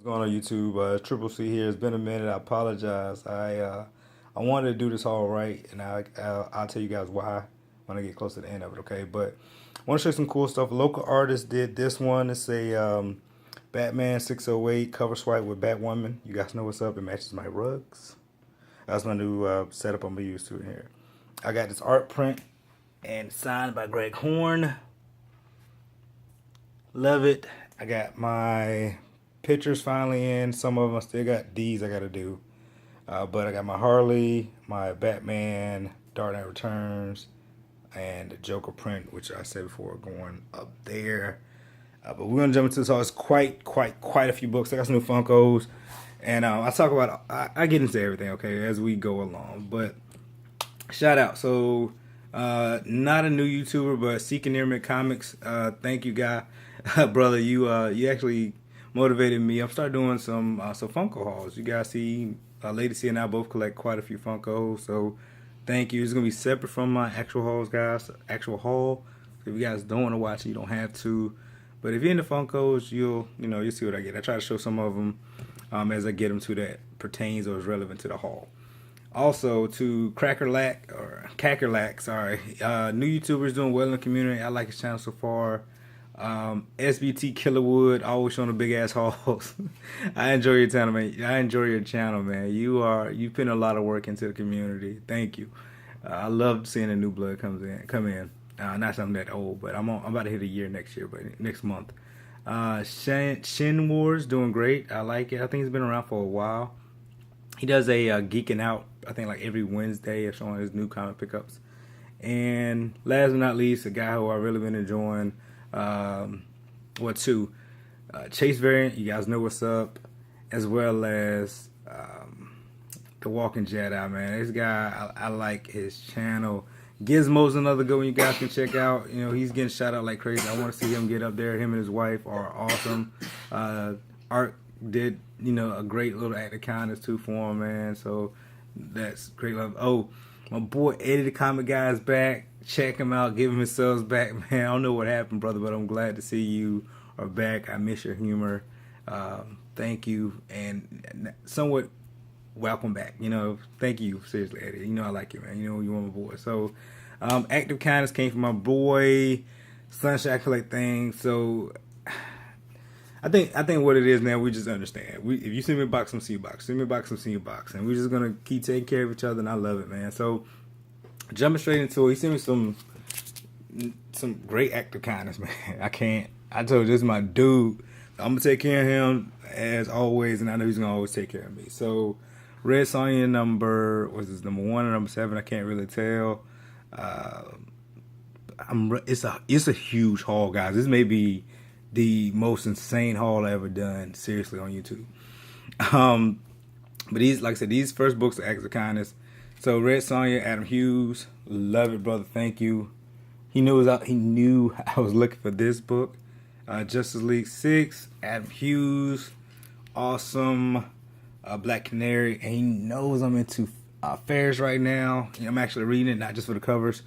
Going on YouTube, Triple C here. It's been a minute. I apologize. I wanted to do this all right, and I'll tell you guys why when I get close to the end of it. Okay, but I want to show you some cool stuff. A local artist did this one. It's a Batman 608 cover swipe with Batwoman. You guys know what's up. It matches my rugs. That's my new setup I'm gonna use to in here. I got this art print and signed by Greg Horn. Love it. I got my pictures finally in. Some of them I still got D's I gotta do. But I got my Harley, my Batman, Dark Knight Returns, and the Joker print, which I said before, going up there. But we're gonna jump into this. So it's quite a few books. I got some new Funkos, and I talk about. I get into everything, okay, as we go along. But shout out. So not a new YouTuber, but Seeking Near Comics. Thank you, guy, brother. You actually motivated me. I'm start doing some Funko hauls. You guys see, Lady C and I both collect quite a few Funkos. So thank you. It's gonna be separate from my actual hauls, guys. Actual haul. So if you guys don't want to watch it, you don't have to. But if you're into Funkos, you'll see what I get. I try to show some of them as I get them to that pertains or is relevant to the haul. Also, to kakkerlakk, sorry. New YouTubers doing well in the community. I like his channel so far. SBT KILLERWOOD, always showing the big ass hauls. I enjoy your channel, man. I enjoy your channel, man. You put a lot of work into the community. Thank you. I love seeing the new blood come in. Not something that old, but I'm about to hit a year next year, but next month. Shin Wars doing great. I like it. I think he's been around for a while. He does a geeking out, I think, like every Wednesday of showing his new comic pickups. And last but not least, a guy who I really been enjoying. Chase Variant, you guys know what's up, as well as the Walking Jedi, man. This guy, I like his channel. Gizmo's another good one you guys can check out. You know, he's getting shot out like crazy. I want to see him get up there. Him and his wife are awesome. Art did, a great little act of kindness too for him, man. So that's great love. Oh, my boy Eddie the Comic Guy is back. Check him out. Give him his subs back, man. I don't know what happened, brother, but I'm glad to see you are back. I miss your humor. Thank you, and somewhat welcome back. Thank you, seriously, Eddie. I like you, man. You're my boy. So, active kindness came from my boy Sunshine Collect thing. So, I think what it is now, we just understand. If you see me box, some see you box. See me box, some see you box, and we're just gonna keep taking care of each other, and I love it, man. So, jumping straight into it, he sent me some great act of kindness, man. I told you, this is my dude. I'm gonna take care of him as always, and I know he's gonna always take care of me. So, Red Sonja number 1 or number 7? I can't really tell. It's a huge haul, guys. This may be the most insane haul I ever done, seriously, on YouTube. But these, like I said, these first books are acts of kindness. So Red Sonja, Adam Hughes, love it, brother. Thank you. He knew I was looking for this book. Justice League 6, Adam Hughes, awesome. Black Canary, and he knows I'm into fairs right now. I'm actually reading it, not just for the covers.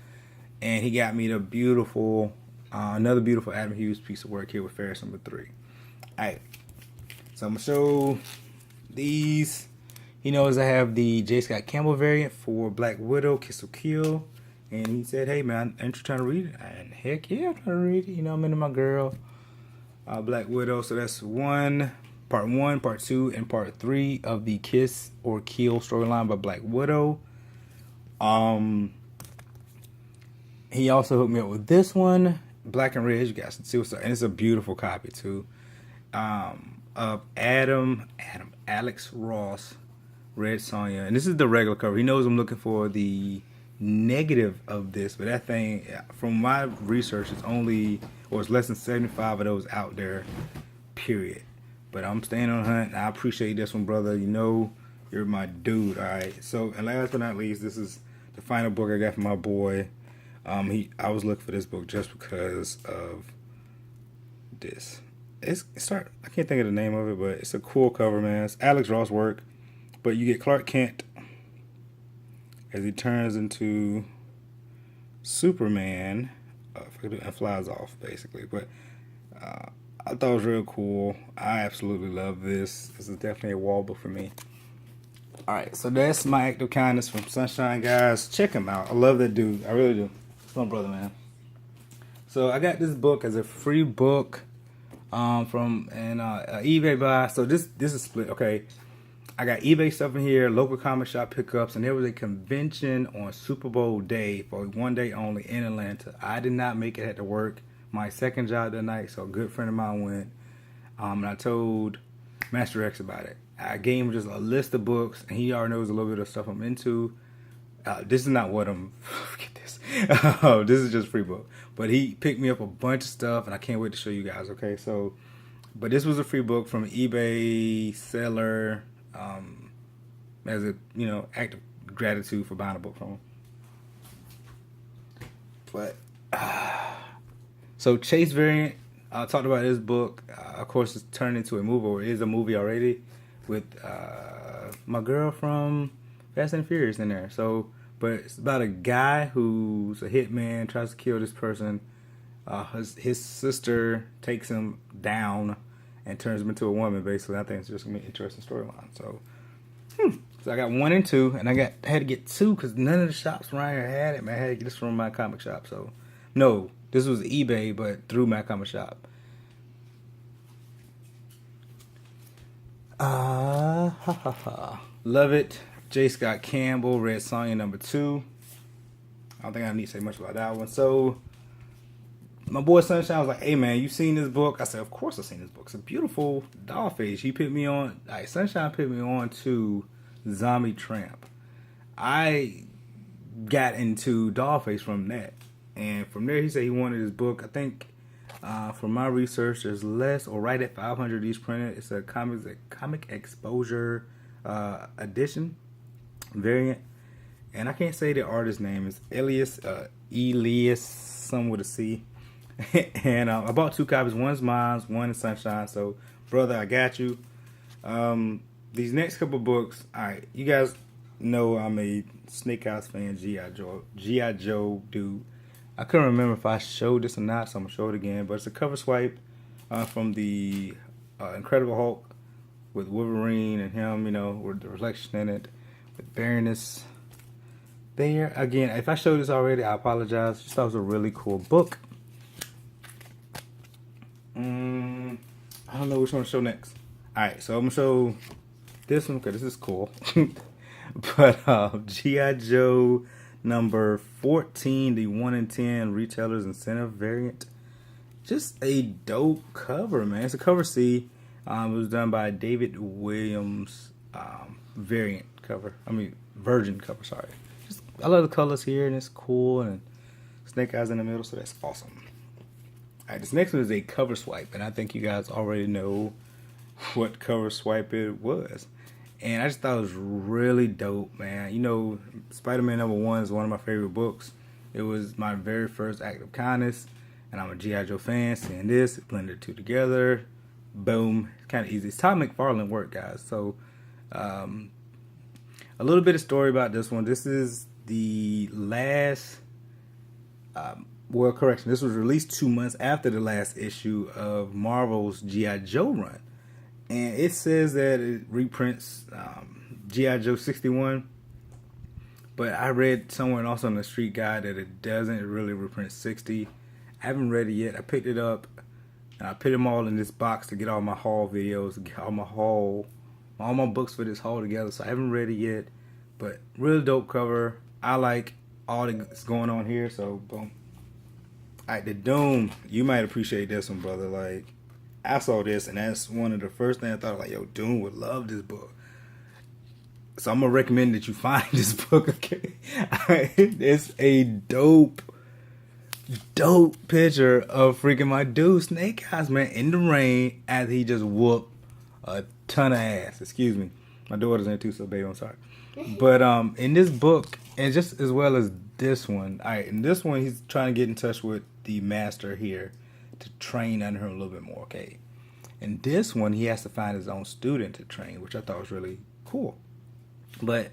And he got me the beautiful, another beautiful Adam Hughes piece of work here with Ferris number 3. Alright, so I'm going to show these. He knows I have the J. Scott Campbell variant for Black Widow, Kiss or Kill. And he said, hey man, aren't you trying to read it? And heck yeah, I'm trying to read it. I'm into my girl, Black Widow. So that's part 1, part 2, and part 3 of the Kiss or Kill storyline by Black Widow. He also hooked me up with this one, Black and Red. You guys can see what's up, and it's a beautiful copy too. Of Alex Ross, Red Sonja, and this is the regular cover. He knows I'm looking for the negative of this, but that thing, from my research, it's less than 75 of those out there, period. But I'm staying on hunt. I appreciate this one, brother. You're my dude. All right. So, and last but not least, this is the final book I got from my boy. I was looking for this book just because of this. I can't think of the name of it, but it's a cool cover, man. It's Alex Ross work, but you get Clark Kent as he turns into Superman and flies off, basically. But I thought it was real cool. I absolutely love this. This is definitely a wall book for me. All right, so that's my act of kindness from Sunshine, guys. Check him out. I love that dude. I really do. It's my brother, man. So I got this book as a free book from an eBay buy. So this is split. Okay, I got eBay stuff in here, local comic shop pickups, and there was a convention on Super Bowl day for 1 day only in Atlanta. I did not make it. Had to work my second job that night, so a good friend of mine went. And I told Master X about it. I gave him just a list of books, and he already knows a little bit of stuff I'm into. This is not what I'm. Forget this. This is just free book. But he picked me up a bunch of stuff, and I can't wait to show you guys. Okay, so, but this was a free book from an eBay seller, as a act of gratitude for buying a book from him. But so Chase Variant, I talked about this book. Of course, it's turned into a movie, or it is a movie already, with my girl from Fast and Furious in there. So, but it's about a guy who's a hitman, tries to kill this person. His sister takes him down and turns him into a woman, basically. I think it's just gonna be an interesting storyline. So, so I got 1 and 2, and I had to get 2 because none of the shops around here had it. Man, I had to get this from my comic shop. So, no, this was eBay, but through my comic shop. Love it. J. Scott Campbell, Red Sonja #2. I don't think I need to say much about that one. So, my boy Sunshine was like, "Hey man, you seen this book?" I said, "Of course I seen this book. It's a beautiful doll face." He put me on. Sunshine put me on to Zombie Tramp. I got into Dollface from that, and from there he said he wanted his book. I think from my research, there's less or right at 500 each printed. It's a comic exposure edition variant, and I can't say the artist's name. Is Elias some with a C. And I bought 2 copies. One's mine, one is Sunshine. So, brother, I got you. These next couple books, alright, you guys know I'm a Snake Eyes fan, G.I. Joe dude. I couldn't remember if I showed this or not, so I'm going to show it again. But it's a cover swipe from the Incredible Hulk with Wolverine and him, with the reflection in it, with Baroness there. Again, if I showed this already, I apologize. Just thought it was a really cool book. I don't know which one to show next. Alright, so I'm going to show this one because this is cool. But G.I. Joe number 14, the 1 in 10 retailers incentive variant. Just a dope cover, man. It's a cover C. It was done by David Williams variant cover. Virgin cover, sorry. I love the colors here, and it's cool, and Snake Eyes in the middle, so that's awesome. Alright, this next one is a cover swipe, and I think you guys already know what cover swipe it was. And I just thought it was really dope, man. Spider-Man #1 is one of my favorite books. It was my very first act of kindness, and I'm a G.I. Joe fan. Seeing this, blended the two together, boom. It's kind of easy. It's Todd McFarlane work, guys. So, a little bit of story about this one. This is the last... correction. This was released 2 months after the last issue of Marvel's G.I. Joe run. And it says that it reprints G.I. Joe 61. But I read somewhere and also on the street guide that it doesn't really reprint 60. I haven't read it yet. I picked it up. And I put them all in this box to get all my haul videos, get all my books for this haul together. So I haven't read it yet. But really dope cover. I like all that's going on here. So, boom. Alright, the Doom. You might appreciate this one, brother. Like, I saw this, and that's one of the first things I thought, like, yo, Doom would love this book. So I'm going to recommend that you find this book, okay? It's a dope picture of freaking my dude, Snake Eyes, man, in the rain as he just whooped a ton of ass. Excuse me. My daughter's in it too, so baby, I'm sorry. But in this book, and just as well as this one, alright, in this one, he's trying to get in touch with the master here to train under him a little bit more, okay? In this one, he has to find his own student to train, which I thought was really cool. But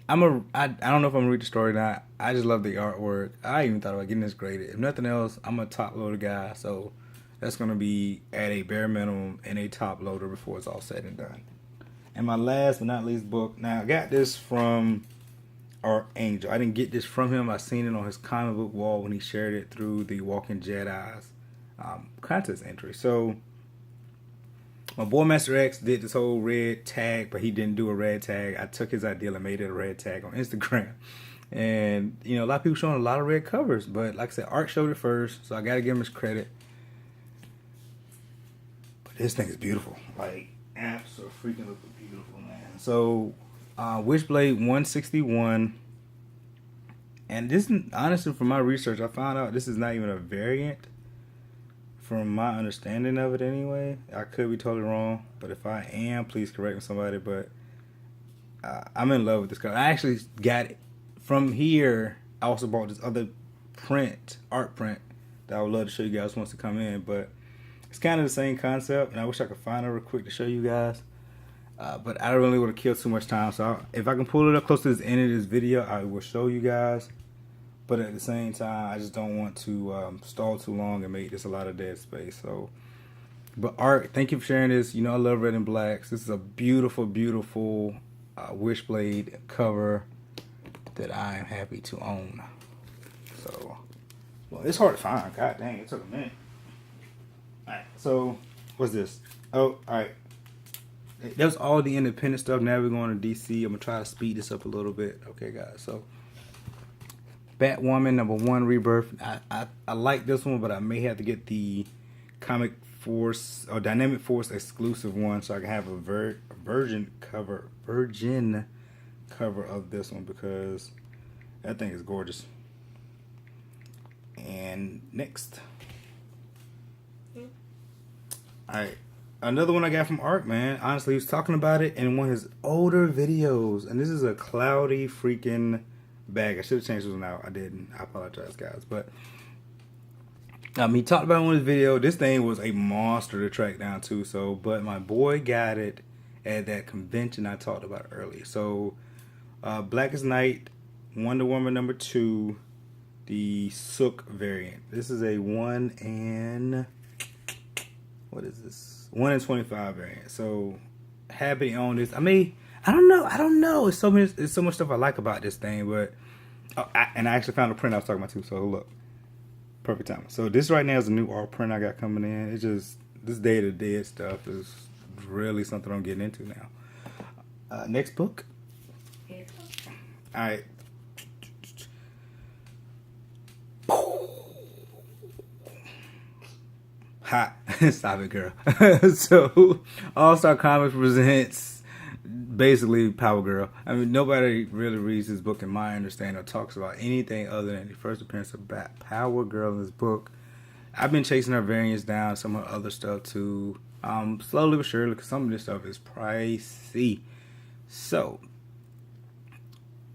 I don't know if I'm gonna read the story or not. I just love the artwork. I even thought about getting this graded. If nothing else, I'm a top loader guy, so That's going to be at a bare minimum and a top loader before it's all said and done. And my last but not least book. Now, I got this from Angel. I didn't get this from him. I seen it on his comic book wall when he shared it through the Walking Jedi's contest entry. So, my boy Master X did this whole red tag, but he didn't do a red tag. I took his idea and made it a red tag on Instagram. And, you know, a lot of people showing a lot of red covers. But like I said, Art showed it first, so I got to give him his credit. But this thing is beautiful. Like, absolutely beautiful, man. So, Witchblade 161. And this, honestly, from my research, I found out this is not even a variant. From my understanding of it anyway. I could be totally wrong. But if I am, please correct me, somebody. But I'm in love with this cover. I actually got it from here. I also bought this other art print, that I would love to show you guys once it come in. But it's kind of the same concept. And I wish I could find it real quick to show you guys. But I don't really want to kill too much time. So if I can pull it up close to the end of this video, I will show you guys. But at the same time, I just don't want to stall too long and make this a lot of dead space. So, but Art, thank you for sharing this. You know I love red and blacks. This is a beautiful, beautiful Witchblade cover that I am happy to own. So, well, it's hard to find. God dang, it took a minute. Alright, so, what's this? Oh, alright. That was all the independent stuff. Now we're going to DC. I'm going to try to speed this up a little bit. Okay, guys, so Batwoman #1 Rebirth. I like this one, but I may have to get the Comic Force or Dynamic Force exclusive one so I can have a virgin cover of this one, because that thing is gorgeous. And next, alright, another one I got from Art, man. Honestly, he was talking about it in one of his older videos, and this is a cloudy freaking bag. I should have changed this one out. I didn't. I apologize, guys. But he talked about it in one of his videos. This thing was a monster to track down too. So, but my boy got it at that convention I talked about earlier. So, Blackest Night, Wonder Woman #2, the Sook variant. This is a 1 in 25 variant. So, happy to own this. I mean, I don't know. It's so much stuff I like about this thing, but I actually found a print I was talking about too. So look, perfect time. So this right now is a new art print I got coming in. It's just this Day of the Dead stuff is really something I'm getting into now. Next book. All right. Hot. Stop it, girl. So All Star Comics presents basically Power Girl. I mean, nobody really reads this book in my understanding or talks about anything other than the first appearance of Power Girl in this book. I've been chasing her variants down, some of her other stuff too, slowly but surely, because some of this stuff is pricey. So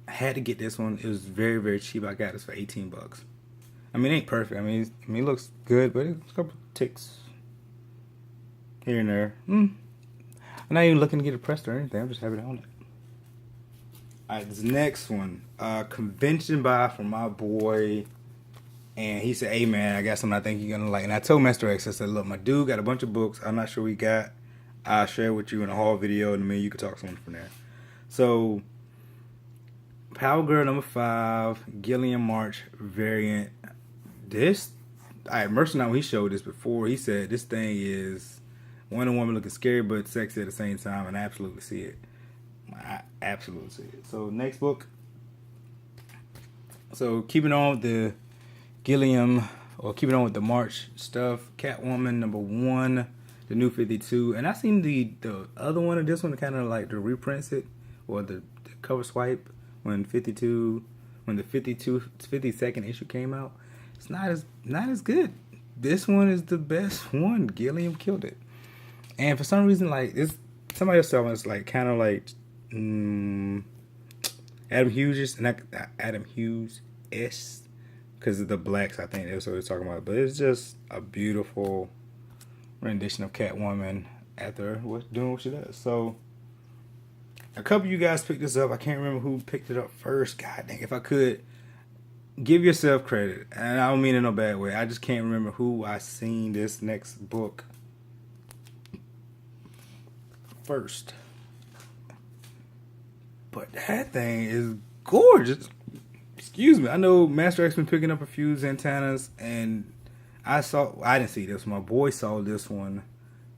I had to get this one. It was very, very cheap. I got this for 18 bucks. I mean, it ain't perfect. I mean, it looks good, but it's a couple ticks here and there. I'm not even looking to get it pressed or anything. I'm just happy to own it. Alright, this next one. Convention buy from my boy. And he said, hey man, I got something I think you're going to like. And I told Master X, I said, look, my dude got a bunch of books. I'm not sure we got. I'll share with you in a haul video. And then you can talk to someone from there. So, Power Girl #5. Gilliam March variant. This. Alright, Mercer, when he showed this before, he said this thing is Wonder Woman looking scary but sexy at the same time, and I absolutely see it. I absolutely see it. So next book. So keeping on with the Gilliam, or keeping on with the March stuff, Catwoman #1, the New 52, and I seen the other one of this one kind of like the reprints it, or the cover swipe when the 52nd issue came out. It's not as good. This one is the best one. Gilliam killed it. And for some reason, like this, somebody else telling us like kind of like Adam Hughes, not Adam Hughes-ish, because of the blacks. I think that's what we're talking about. But it's just a beautiful rendition of Catwoman after doing what she does. So a couple of you guys picked this up. I can't remember who picked it up first. God dang, if I could give yourself credit, and I don't mean it in no bad way. I just can't remember who I seen this next book first. But that thing is gorgeous. Excuse me. I know Master X been picking up a few Zantanas, and I didn't see this. My boy saw this one,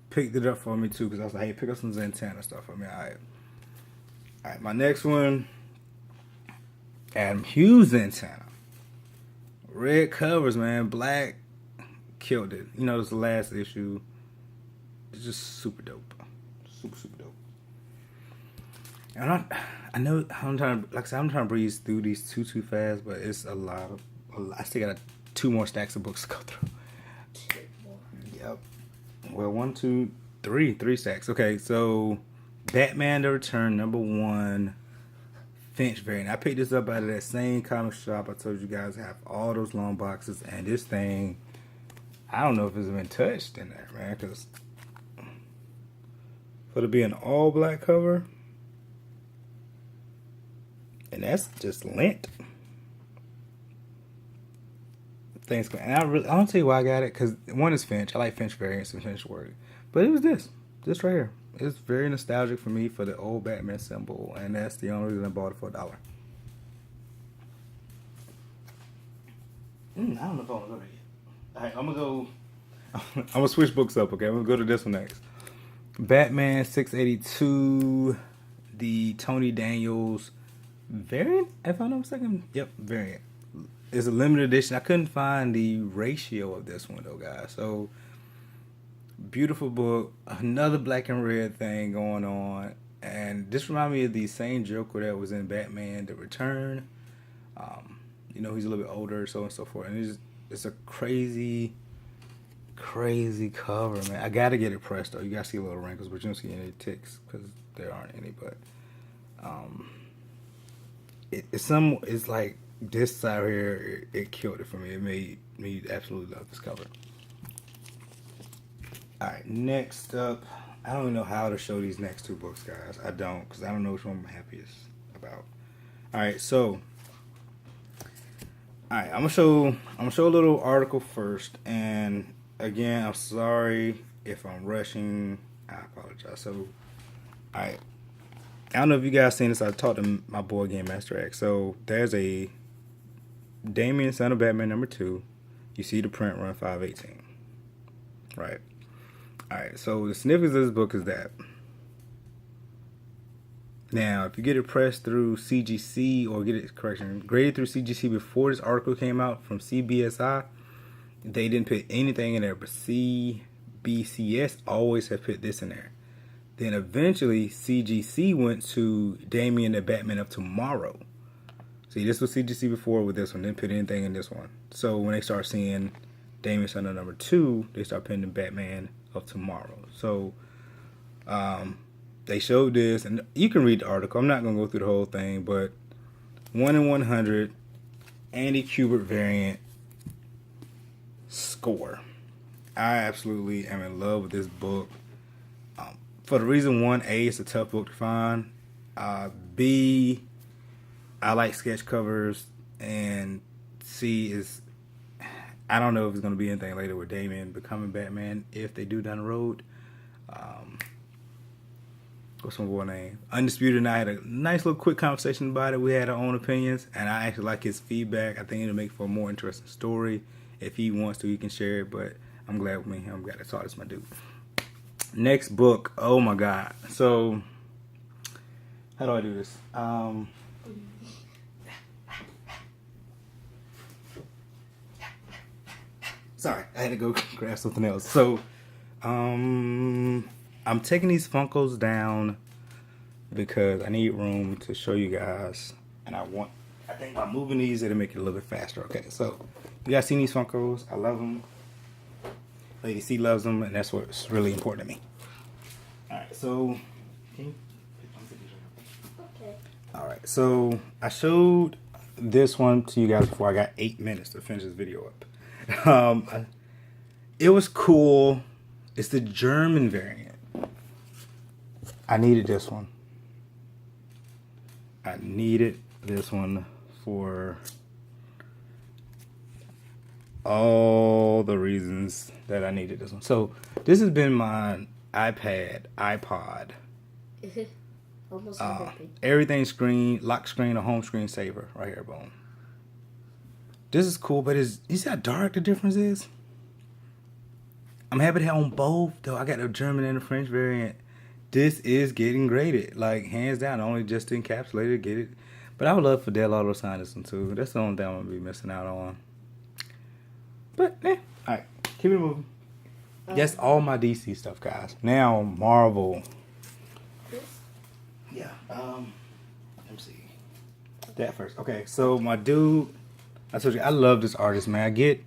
picked it up for me too, because I was like, hey, pick up some Zantana stuff for me. All right. My next one, Adam Hughes Zantana. Red covers, man. Black killed it. You know, this is the last issue. It's just super dope. Super dope. And I know I'm trying to breeze through these too fast, but it's a lot. I still got 2 more stacks of books to go through. Yep. Well, 1, 2, 3 stacks. Okay, so Batman: The Return #1, Finch variant. I picked this up out of that same comic shop I told you guys have all those long boxes, and this thing, I don't know if it's been touched in there, man, because for it to be an all black cover. And that's just lint. Thanks, and I don't tell you why I got it, because one is Finch. I like Finch variants and Finch work, but it was this right here. It's very nostalgic for me for the old Batman symbol, and that's the only reason I bought it for $1. I don't know if I want to go there yet. All right, I'm gonna switch books up. Okay, I'm gonna go to this one next. Batman 682, the Tony Daniels variant, if I'm not mistaken. Yep, variant. It's a limited edition. I couldn't find the ratio of this one though, guys. So beautiful book. Another black and red thing going on, and this reminded me of the same Joker that was in Batman: The Return. You know, he's a little bit older, so on and so forth. And it's a crazy cover, man. I gotta get it pressed though. You gotta see a little wrinkles, but you don't see any ticks because there aren't any. But it's like this side here, it killed it for me. It made me absolutely love this cover. Alright, next up, I don't even know how to show these next 2 books, guys. I don't, because I don't know which one I'm happiest about. Alright, so I'm gonna show a little article first, and again, I'm sorry if I'm rushing. I apologize. So, alright, I don't know if you guys seen this. I talked to my boy Game Master X. So there's a Damian Son of Batman #2. You see the print run 518. Right. Alright, so the significance of this book is that now, if you get it pressed through CGC or graded through CGC before this article came out from CBSI, they didn't put anything in there, but CBCS always have put this in there. Then eventually CGC went to Damian the Batman of Tomorrow. See, this was CGC before with this one, didn't put anything in this one. So when they start seeing Damian Son of #2, they start putting the Batman of Tomorrow. So they showed this, and you can read the article. I'm not going to go through the whole thing, but 1 in 100 Andy Kubert variant score. I absolutely am in love with this book. For the reason, 1, A, it's a tough book to find. B, I like sketch covers, and C is, I don't know if it's going to be anything later with Damian becoming Batman if they do down the road. What's my boy name? Undisputed and I had a nice little quick conversation about it. We had our own opinions, and I actually like his feedback. I think it'll make for a more interesting story. If he wants to, he can share it, but I'm glad with me and him got to talk. This my dude. Next book. Oh my God. So, how do I do this? Sorry, I had to go grab something else. So, I'm taking these Funkos down because I need room to show you guys, and I think by moving these, it'll make it a little bit faster. Okay, so you guys seen these Funkos? I love them. Lady C loves them, and that's what's really important to me. All right, so okay. All right, so I showed this one to you guys before. I got 8 minutes to finish this video up. It was cool. It's the German variant. I needed this one. I needed this one for all the reasons that I needed this one. So this has been my iPod. Almost Everything screen, lock screen, or home screen saver. Right here, boom. This is cool, but you see how dark the difference is? I'm happy to have on both, though. I got the German and the French variant. This is getting graded, like hands down. Only just encapsulated, get it. But I would love for Dell Auto sign this one too. That's the only thing I'm gonna be missing out on. But all right, keep it moving. That's all my DC stuff, guys. Now Marvel. Yeah. Let me see. That first. Okay, so my dude, I told you I love this artist, man. I get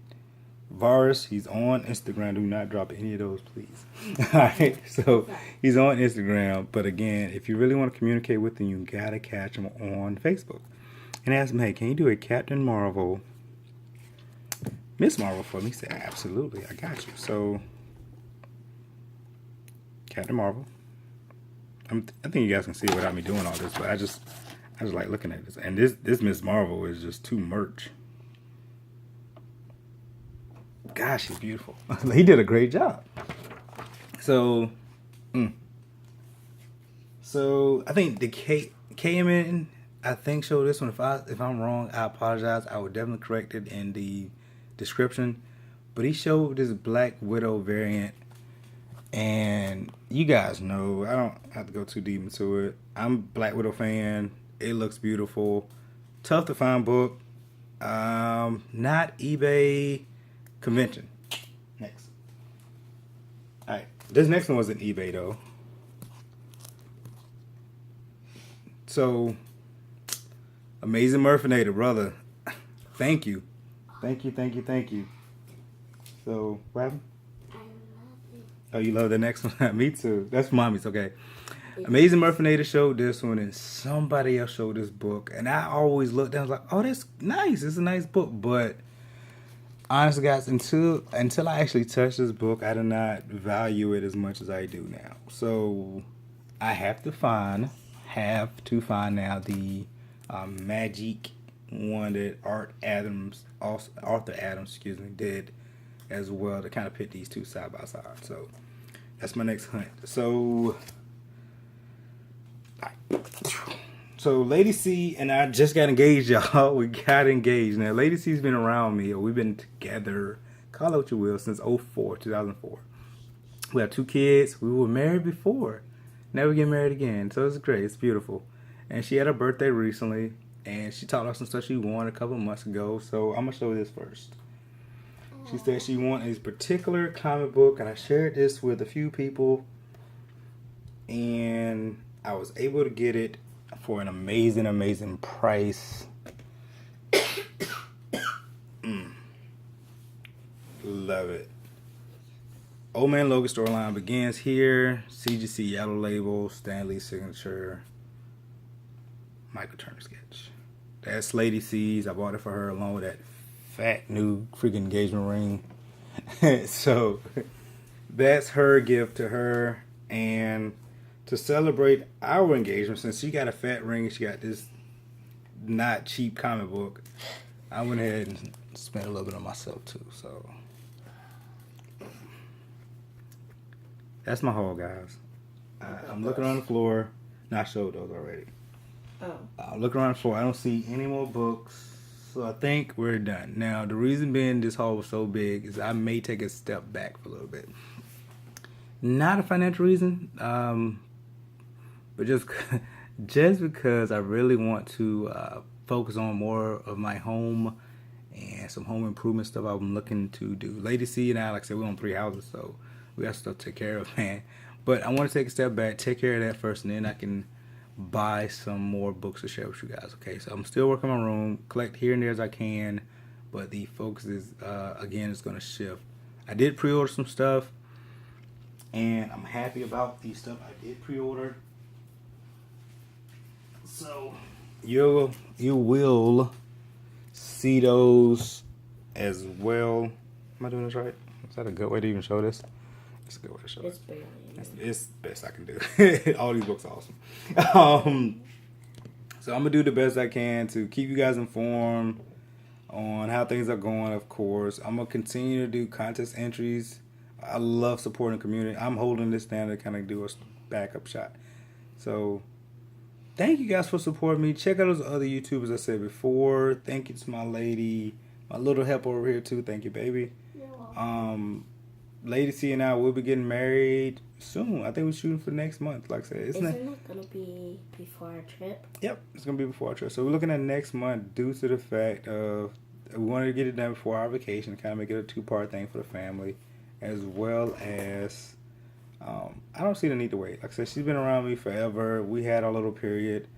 Varus. He's on Instagram. Do not drop any of those, please. All right. So he's on Instagram, but again, if you really want to communicate with him, you gotta catch him on Facebook and ask him, hey, can you do a Captain Marvel, Miss Marvel for me? He said, absolutely, I got you. So Captain Marvel. I think you guys can see it without me doing all this, but I just like looking at this. And this Miss Marvel is just too merch. Gosh, she's beautiful. He did a great job. So, so I think the KMN, I think, showed this one. If I'm wrong, I apologize. I would definitely correct it in the description. But he showed this Black Widow variant. And you guys know, I don't have to go too deep into it. I'm a Black Widow fan. It looks beautiful. Tough to find book. Not eBay convention. Next. Alright. This next one wasn't eBay though. So, Amazing Murphinator, brother. Thank you. Thank you. So, what happened? Oh, you love the next one? Me too. That's mommy's, okay. Amazing Murphinator showed this one, and somebody else showed this book. And I always looked down, I was like, oh, that's nice. It's a nice book. But honestly, guys, until I actually touched this book, I did not value it as much as I do now. So I have to find now the Magic one that Arthur Adams, did as well, to kind of pit these two side by side. So that's my next hunt. So Lady C and I just got engaged, y'all. We got engaged. Now, Lady C's been around me, or we've been together, call it what you will, since 2004. We have 2 kids. We were married before. Never get married again. So it's great. It's beautiful. And she had her birthday recently, and she taught us some stuff she won a couple months ago. So I'm going to show you this first. She said she wanted a particular comic book, and I shared this with a few people, and I was able to get it for an amazing price. Love it. Old Man Logan storyline begins here. CGC yellow label, Stan Lee signature, Michael Turner sketch. That's Lady C's. I bought it for her along with that fat new freaking engagement ring. So that's her gift to her. And to celebrate our engagement, since she got a fat ring and she got this not cheap comic book, I went ahead and spent a little bit on myself too. So that's my haul, guys. I'm looking on the floor. No, I showed those already. I'm looking around the floor. I don't see any more books. So I think we're done. Now, the reason being this haul was so big is I may take a step back for a little bit. Not a financial reason, but just because I really want to focus on more of my home and some home improvement stuff I'm looking to do. Lady C and I, like I said, we own 3 houses, so we got stuff to take care of, man. But I want to take a step back, take care of that first, and then I can buy some more books to share with you guys. Okay, so I'm still working on my room, collect here and there as I can, but the focus is again, it's going to shift. I did pre-order some stuff, and I'm happy about the stuff I did pre-order. So you will see those as well. Am I doing this right? Is that a good way to even show this? It's a good way to show it. It's the best I can do. All these books are awesome. So I'm going to do the best I can to keep you guys informed on how things are going. Of course, I'm gonna continue to do contest entries. I love supporting the community. I'm holding this down to kind of do a backup shot. So thank you guys for supporting me. Check out those other YouTubers I said before. Thank you to my lady, my little helper over here too. Thank you, baby. You're welcome. Lady C and I will be getting married soon. I think we're shooting for next month. Like I said, Isn't it gonna be before our trip? Yep, it's gonna be before our trip. So we're looking at next month due to the fact of we wanted to get it done before our vacation, kind of make it a 2-part thing for the family, as well as I don't see the need to wait. Like I said, she's been around me forever. We had our little period,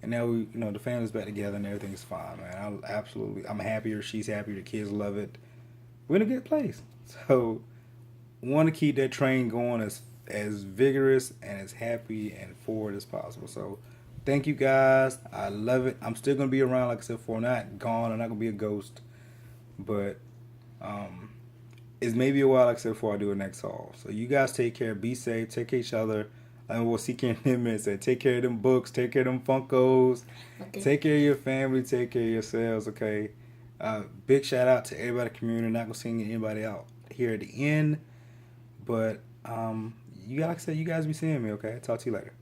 and now we, the family's back together and everything's fine, man. I'm happier. She's happier. The kids love it. We're in a good place. So want to keep that train going as vigorous and as happy and forward as possible. So thank you guys. I love it. I'm still gonna be around, like I said before. I'm not gone. I'm not gonna be a ghost. But it's maybe a while, like I said before, I do it next haul. So you guys take care. Be safe. Take care of each other. And we'll see you in a minute. Say, take care of them books. Take care of them Funkos. Okay. Take care of your family. Take care of yourselves. Okay. Big shout out to everybody in the community. Not gonna sing anybody out here at the end. But like I said, you guys be seeing me, okay? Talk to you later.